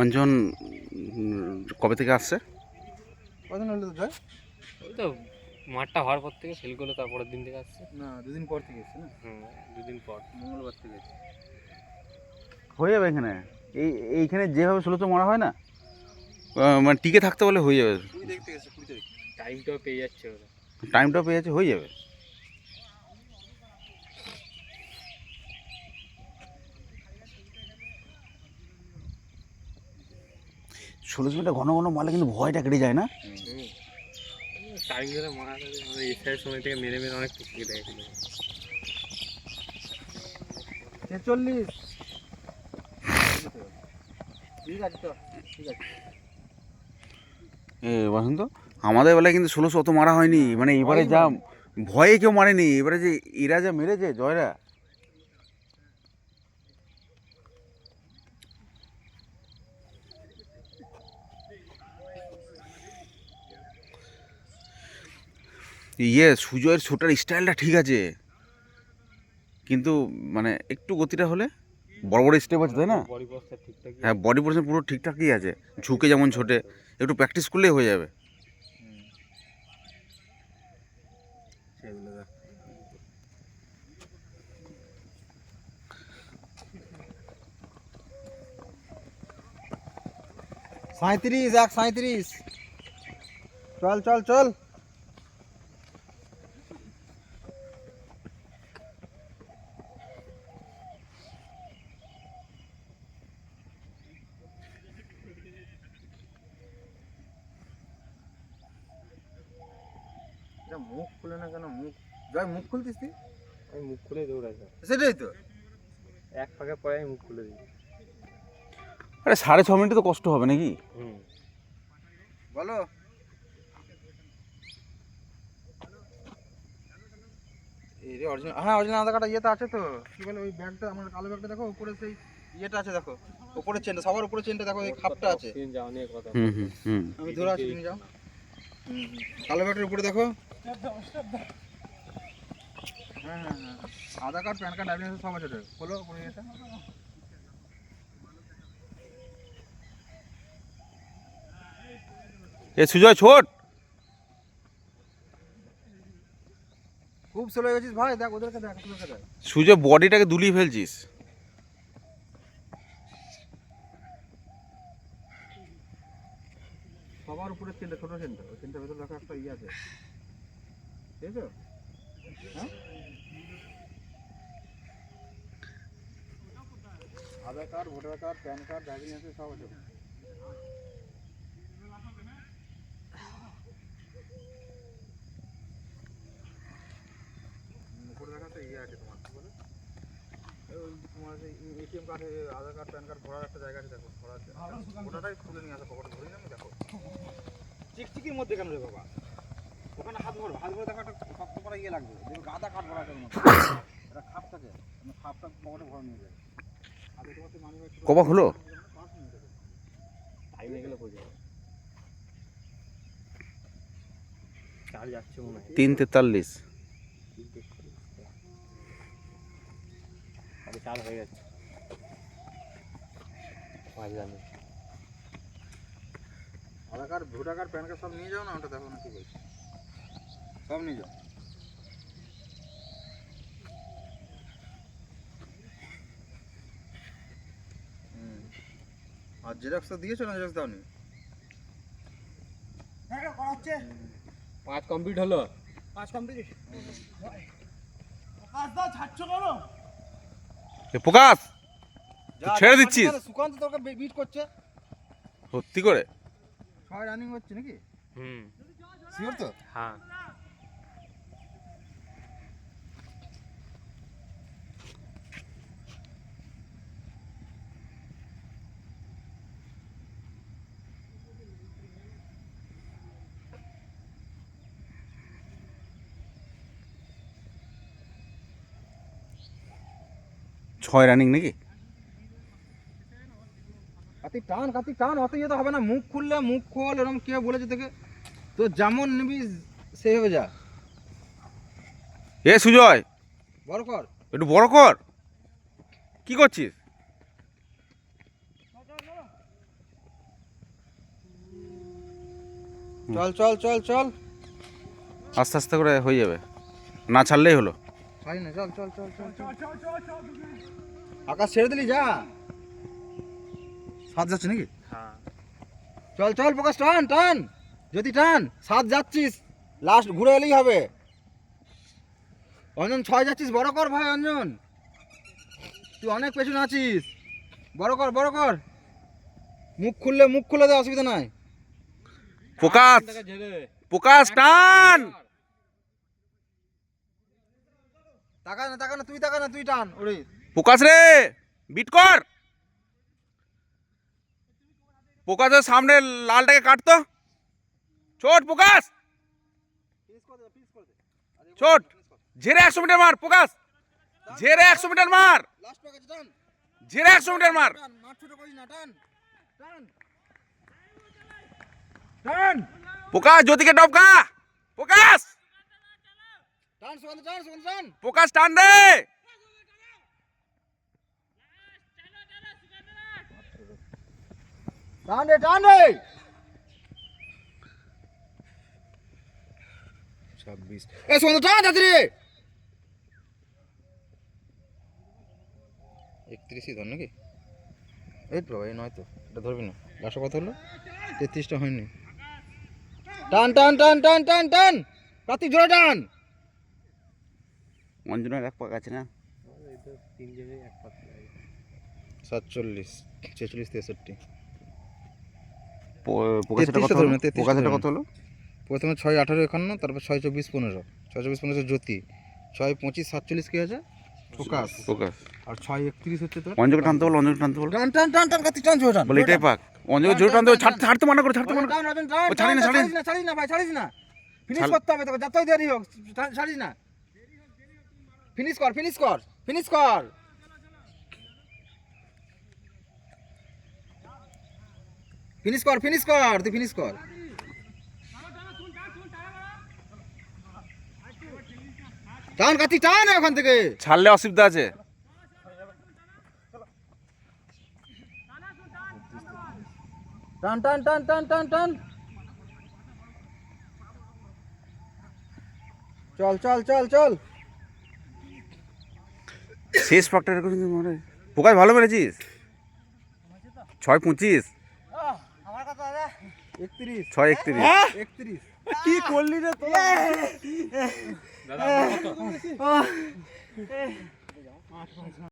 অঞ্জন কবে থেকে আসছে? কদিন হলো তো জয়? ওই তো মাঠটা হওয়ার পর থেকে ফেল করলো, তারপরের দিন থেকে আসছে। না, দুদিন পর থেকে এসছে না? দুদিন পর, মঙ্গলবার থেকে এসছে। হয়ে যাবে এখানে। এইখানে যেভাবে 1600 মারা হয় না, মানে টিকে থাকতে বলে হয়ে যাবে। টাইমটাও পেয়ে যাচ্ছে ওরা। টাইমটাও পেয়ে যাচ্ছে, হয়ে যাবে। ষোলো মিটার ঘন ঘন মারলে কিন্তু ভয়টা কেটে যায় না? টাইম ধরে মারা গেলে এসআই সময় থেকে মেরে মেরে অনেক টুকিয়ে দেয়। 46। ঠিক আছে তো, ঠিক আছে। বসন্ত, আমাদের বেলায় কিন্তু 1600 অত মারা হয়নি। মানে এবারে যা ভয়ে কেউ মারেনি, এবারে যে এরা যা মেরেছে জয়রা। সুজয়ের ছোটার স্টাইলটা ঠিক আছে, কিন্তু মানে একটু গতিটা হলে বড় বড় স্টেপ আছে, তাই না? হ্যাঁ, বডি পোর্শন পুরো ঠিকঠাকই আছে, ঝুঁকে যেমন ছোটে, একটু প্র্যাকটিস করলেই হয়ে যাবে। সাঁইত্রিশ, 37। চল চল চল। মুখ খুলে না কেন? মুখ জয়, মুখ খুলতিস তুই? আমি মুখ খুলে দৌড়াই। সেটাই তো, এক ফাঁকে পরে আমি মুখ খুলে দিই। আরে 6.5 মিনিটে তো কষ্ট হবে নাকি? বলো। এই রে অরিজিনাল, হ্যাঁ অরিজিনাল আধার কার্ড ইয়েটা আছে তো। কি বলে ওই ব্যাগটা, আমার কালো ব্যাগটা দেখো, উপরে সেই ইয়েটা আছে দেখো, উপরে চেনটা, সবার উপরে চেনটা দেখো, এই খাপটা আছে। আমি ধরে আছি, তুমি যাও। কালো ব্যাগটার উপরে দেখো। হ্যাঁ হ্যাঁ হ্যাঁ, Aadhaar card, PAN card, driving licence সব আছে। খোলো উপরে এটা। সুজয় ছোট, খুব স্লো হয়ে গেছিস ভাই, দেখ ওদেরকে দেখ, ওদেরকে দেখ। সুজয় বডিটাকে দুলিয়ে ফেলছিস। সবার উপরে চেনটা, ছোট চেনটা, ওই চেনটার ভেতরে দেখো একটা ইয়ে আছে, ঠিক আছে? হ্যাঁ, Aadhaar card, voter card, PAN card, driving licence সব আছে। উপরে দেখা তো ইয়ে আছে তোমার, কি বলে ওই তোমার যে এটিএম কার্ড, আধার কার্ড, প্যান কার্ড ভরার একটা জায়গা আছে দেখো, ভরা আছে। ওটাটাই খুলে নিয়ে আসো, পকেটে ধরে নিয়ে দেখো। চিকচিকির মধ্যে কেন রে বাবা? ওখানে হাত ভরো, হাত ভরে দেখো একটা শক্ত করে ইয়ে লাগবে, দেখো গাদা কাঠ ভরা আছে ওর মধ্যে। এটা খাপ থাকে, খাপটা পকেটে ভরা নিয়ে যায়। আগে তোমার তো মানি ব্যাগ কবা হলো? টাইমে গেলে পড়ে যাবে। চার যাচ্ছে মনে হয় 3:43। আগে চার হয়ে যাচ্ছে। Aadhaar card, voter card, PAN card সব নিয়ে যাও না, ওটা দেখো না কি বলছে, সব নিয়ে যাও। আর জেরক্স তো দিয়েছো না? জেরক্স দাওনি? 5 কমপ্লিট হলো। 5 কমপ্লিট। প্রকাশ, ছেড়ে দিচ্ছিস? সুকান্ত তোকে বিট করছে সত্যি করে? সবাই রানিং হচ্ছে নাকি? শিওর তো? হ্যাঁ। ছয় রানিং নাকি? কার্তিক টান, অত ইয়ে তো হবে না। মুখ খুললে মুখ খোল, এরকম কে বলেছে তোকে? তো যেমন নিবি সেইভাবে যা। এ সুজয়, বড় কর। একটু বড় কর। কি করছিস? চল চল চল চল। আস্তে আস্তে করে হয়ে যাবে, না ছাড়লেই হলো। ছাড়ি না, চল চল চল চল চল। আকাশ ছেড়ে দিলি, যা। সাত যাচ্ছে নাকি? হ্যাঁ চল চল প্রকাশ, টান টান, যদি টান। সাত যাচ্ছিস, লাস্ট ঘুরে এলেই হবে। অঞ্জন 6 যাচ্ছিস, বড় কর ভাই অঞ্জন, তুই অনেক পেছনে আছিস। বড় কর বড় কর, মুখ খুললে দে, অসুবিধা নাই। প্রকাশ, প্রকাশ টান। তাকা না তুই টান। ওরে প্রকাশ রে, বিট কর। প্রকাশের সামনে লালটাকে কাটতো। ছোট প্রকাশ, ছোট ঝেড়ে 100 মিটার মার। প্রকাশ ঝেড়ে 100 মিটার মার, লাস্ট প্রকাশ, টান ঝেড়ে 100 মিটার মার। টান, মাঠ ছোট করিস না, টান টান টান প্রকাশ জ্যোতিকে টপকা। প্রকাশ, টান সুগন্ধ, টান সুগন্ধ, টান প্রকাশ টান রে। টান রে, টান রে। 26 এ সুগন্ধ, টান তাড়াতাড়ি। 31ই ধর নাকি? এই তো ভাই, নয় তো, এটা ধরবি না। লাস্ট কত হলো? 33টা হয়নি। টান টান টান টান টান টান, কার্তিক জোরে টান। অঞ্জনের এক পাক আছে না? 47 46 63। প্রকাশের 33 কত ধরুন হলো? না, 33 প্রকাশের ধরুন। কত হলো? প্রথমে 6 18 51, তারপর 6 24 15, 6 24 15 জ্যোতি, 6 25 47 কি আছে? প্রকাশ। প্রকাশ। আর 6 31 হচ্ছে তোর। অঞ্জনকে টানতে বলো, অঞ্জনকে টানতে বলো। টান টান টান টান, কার্তিক টান জোরে টান। বলে এটাই পাক। অঞ্জনকে জোরে টানতে হবে, ছাড়তে মানা করো, ছাড়তে মানা করো। টান টান টান, ও ছাড়িস না, ছাড়িস না, ছাড়িস না ভাই, ছাড়িস না। ফিনিশ ছাড়। করতে হবে তোকে, যতই দেরি হোক, ছাড়িস না। ফিনিশ কর, ফিনিশ কর, ফিনিশ কর। ফিনিশ কর, ফিনিশ কর, তুই ফিনিশ কর। টান কার্তিক, টান ওখান থেকে। ছাড়লে অসুবিধা আছে। টান টান টান টান টান টান, চল চল চল চল। শেষ পাকটা এরকম কিন্তু মারে। প্রকাশ ভালো মেরেছিস। 6 25, 31 6 31। 31 কি করলি রে তোরা? দাদা